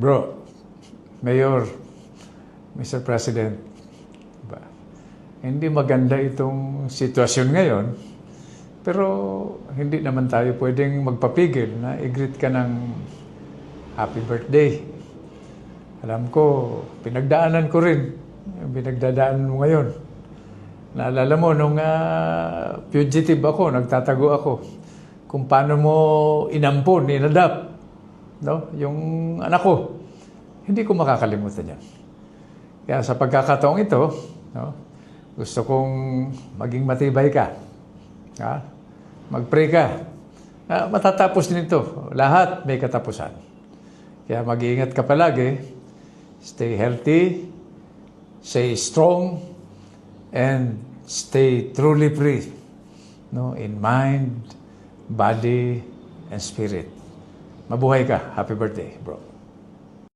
Bro, Mayor, Mr. President, ba, hindi maganda itong sitwasyon ngayon, pero hindi naman tayo pwedeng magpapigil na i-greet ka ng happy birthday. Alam ko, pinagdaanan ko rin yung pinagdadaanan mo ngayon. Naalala mo, nung fugitive ako, nagtatago ako, kung paano mo inampon, inadapt, no? Yung anak ko. Hindi ko makakalimutan yan. Kaya sa pagkakataong ito, no, gusto kong maging matibay ka. Ha? Mag-pray ka. Matatapos din ito. Lahat may katapusan. Kaya mag-iingat ka palagi. Stay healthy. Stay strong. And stay truly free. No? In mind, body, and spirit. Mabuhay ka. Happy birthday, bro.